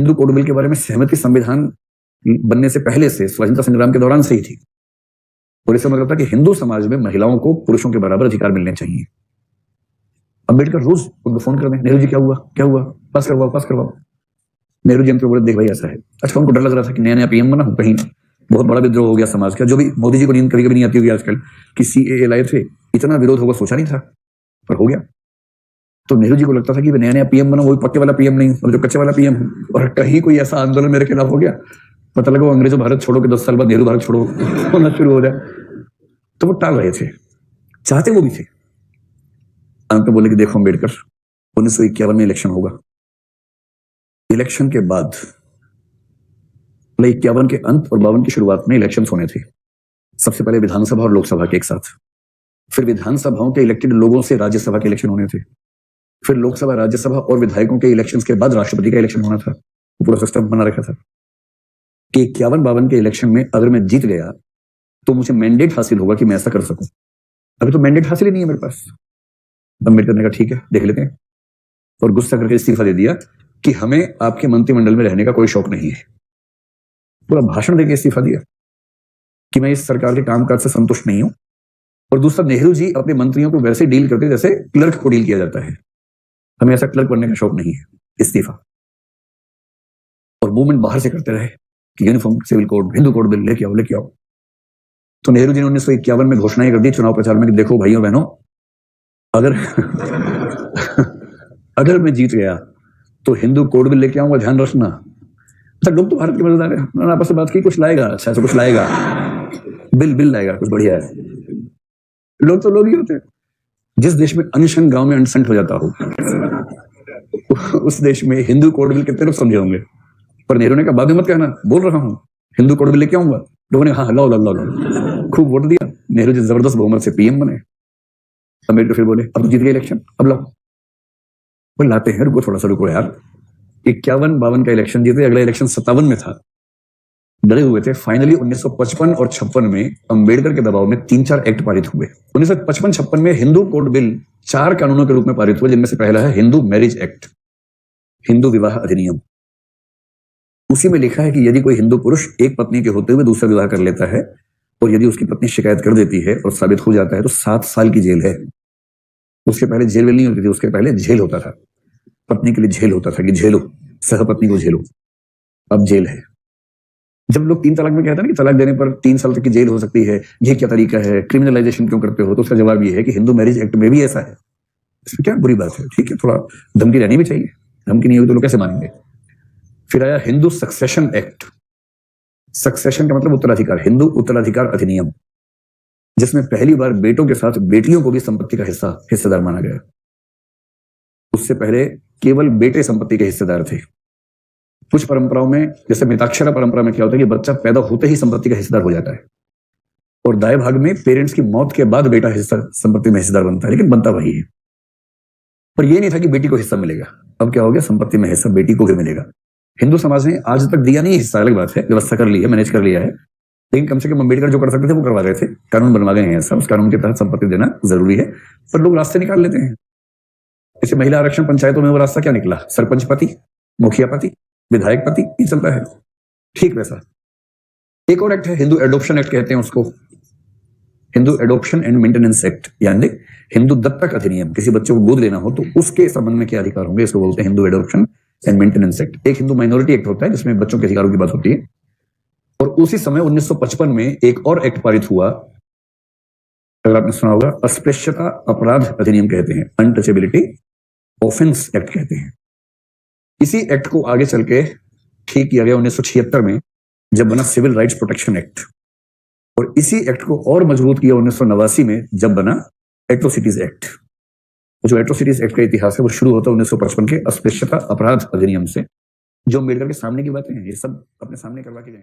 Hindu code bill के बारे में सहमति संविधान बनने से पहले से, स्वतंत्रता संग्राम के दौरान से ही थी। और इसका मतलब था कि हिंदू समाज में महिलाओं को पुरुषों के बराबर अधिकार मिलने चाहिए। अम्बेडकर रोज उनको फोन कर रहे, नेहरू जी क्या हुआ क्या हुआ, पास करवाओ पास करवाओ। नेहरू जी हमको बोले देख भाई ऐसा है। अच्छा, उनको डर लग रहा था कि नया नया पीएम बना हूं, कहीं बहुत बड़ा विद्रोह हो गया समाज का, जो भी मोदी जी को नींद कभी कभी नहीं आती होगी आजकल कि सीएए लाए थे, इतना विरोध होगा सोचा नहीं था, पर हो गया। तो नेहरू जी को लगता था कि नया नया पीएम बना, वही पक्के वाला पीएम नहीं, और जो कच्चे वाला पीएम हूं, और कहीं कोई ऐसा आंदोलन मेरे खिलाफ हो गया, पता लगा अंग्रेजों भारत छोड़ो के 10 साल बाद नेहरू भारत छोड़ो होना शुरू हो जाए, तो वो टाल रहे थे, चाहते वो भी थे। अंत में बोले कि देखो अम्बेडकर, 1951 में इलेक्शन होगा, इलेक्शन के बाद 51 के अंत और 52 की शुरुआत में इलेक्शन होने थे। सबसे पहले विधानसभा और लोकसभा के एक साथ, फिर विधानसभाओं के इलेक्टेड लोगों से राज्यसभा के इलेक्शन होने थे, फिर लोकसभा राज्यसभा और विधायकों के इलेक्शंस के बाद राष्ट्रपति का इलेक्शन होना था। पूरा सिस्टम बना रखा था कि 51-52 के इलेक्शन में अगर मैं जीत गया तो मुझे मैंडेट हासिल होगा कि मैं ऐसा कर सकूं। अभी तो मैंडेट हासिल ही नहीं है मेरे पास। अम्बेडकर ने कहा ठीक है देख लेते हैं, और गुस्सा करके इस्तीफा दे दिया कि हमें आपके मंत्रिमंडल में रहने का कोई शौक नहीं है। पूरा भाषण देकर इस्तीफा दिया कि मैं इस सरकार के कामकाज से संतुष्ट नहीं हूं। और दूसरा, नेहरू जी अपने मंत्रियों को वैसे डील करते जैसे क्लर्क को डील किया जाता है, हमें ऐसा क्लर्क बनने का शौक नहीं है, इस्तीफा। और मूवमेंट बाहर से करते रहे कि uniform civil code, Hindu code bill लेके आओ लेके आओ। तो नेहरू जी ने 1951 में घोषणाएं कर दी चुनाव प्रचार में कि देखो भाइयों बहनों, अगर अगर मैं जीत गया तो हिंदू कोड बिल लेके आऊंगा, ध्यान रखना। अच्छा, लोग तो भारत के मजेदार है, उन्होंने आपस में बात की कुछ लाएगा, अच्छा कुछ लाएगा, बिल लाएगा, कुछ बढ़िया है। लोग तो लोग ही होते हैं। जिस देश में अनशन गांव में अनसंट हो जाता हो उस देश में हिंदू कोड बिल कितने लोग समझे होंगे। पर नेहरू ने कहा बाद में मत कहना, बोल रहा हूं हिंदू कोड बिल लेके आऊंगा। लोगों ने हाँ लाओ लाओ लाओ, खूब वोट दिया, नेहरू जी जबरदस्त बहुमत से पीएम बने। अम्बेडकर फिर बोले अब जीत गए इलेक्शन, अब लाओ। वो लाते हैं, रुको थोड़ा सा रुको यार। 51-52 का इलेक्शन जीते, अगला इलेक्शन 57 में था, डरे हुए थे। फाइनली 1955 और 56 में अम्बेडकर के दबाव में 3-4 एक्ट पारित हुए। 1955-56 में हिंदू कोड बिल 4 कानूनों के रूप में पारित हुआ, जिनमें से पहला है हिंदू मैरिज एक्ट, हिंदू विवाह अधिनियम। उसी में लिखा है कि यदि कोई हिंदू पुरुष एक पत्नी के होते हुए दूसरा विवाह कर लेता है और यदि उसकी पत्नी शिकायत कर देती है और साबित हो जाता है तो 7 साल की जेल है। उसके पहले जेल नहीं होती थी, उसके पहले जेल होता था, पत्नी के लिए जेल होता था कि झेलो, सहपत्नी को झेलो, अब जेल है। जब लोग 3 तलाक में कहते हैं ना कि तलाक देने पर 3 साल तक की जेल हो सकती है, ये क्या तरीका है, क्रिमिनलाइजेशन क्यों करते हो, तो उसका जवाब ये है कि हिंदू मैरिज एक्ट में भी ऐसा है। इसमें क्या बुरी बात है, ठीक है, थोड़ा धमकी रहनी भी चाहिए, धमकी नहीं होगी तो लोग कैसे मानेंगे। फिर आया हिंदू सक्सेशन एक्ट। सक्सेशन का मतलब उत्तराधिकार, हिंदू उत्तराधिकार अधिनियम, जिसमें पहली बार बेटों के साथ बेटियों को भी संपत्ति का हिस्सेदार माना गया। उससे पहले केवल बेटे संपत्ति के हिस्सेदार थे। कुछ परंपराओं में, जैसे मिताक्षरा परंपरा में क्या होता है कि बच्चा पैदा होते ही संपत्ति का हिस्सेदार हो जाता है, और दाय भाग में पेरेंट्स की मौत के बाद बेटा हिस्सा संपत्ति में हिस्सेदार बनता है, लेकिन बनता वही है। पर यह नहीं था कि बेटी को हिस्सा मिलेगा, अब क्या हो गया, संपत्ति में हिस्सा बेटी को भी मिलेगा। हिंदू समाज ने आज तक दिया नहीं हिस्सा, अलग बात है, व्यवस्था कर ली है, मैनेज कर लिया है, लेकिन कम से कम अम्बेडकर जो कर सकते थे वो करवा गए थे, कानून बनवा गए हैं ऐसा, उस कानून के तहत संपत्ति देना जरूरी है, पर लोग रास्ते निकाल लेते हैं। जैसे महिला आरक्षण पंचायतों में वो रास्ता क्या निकला, सरपंच पति, मुखिया पति, विधायक पति, ये चलता है, ठीक वैसा। एक और एक्ट है, हिंदू एडॉप्शन एक्ट कहते हैं उसको, Hindu adoption and maintenance act, यानी हिंदू दत्तक अधिनियम। किसी बच्चे को गोद लेना हो तो उसके संबंध में क्या अधिकार होंगे, इसको बोलते हैं Hindu adoption and maintenance act. एक हिंदू माइनॉरिटी एक्ट होता है जिसमें बच्चों के अधिकारों की बात होती है। और उसी समय 1955 में एक और एक्ट पारित हुआ, अगर आपने सुना होगा, अस्पृश्यता अपराध अधिनियम कहते हैं, अनटचेबिलिटी ऑफेंस एक्ट कहते हैं। इसी एक्ट को आगे चल के ठीक किया गया 1976 में, जब बना सिविल राइट्स प्रोटेक्शन एक्ट, और इसी एक्ट को और मजबूत किया 1989 में, जब बना एट्रोसिटीज एक्ट। जो एट्रोसिटीज एक्ट का इतिहास है वो शुरू होता है 1955 के अस्पृश्यता अपराध अधिनियम से, जो अम्बेडकर के सामने की बातें हैं, ये सब अपने सामने करवा के गए।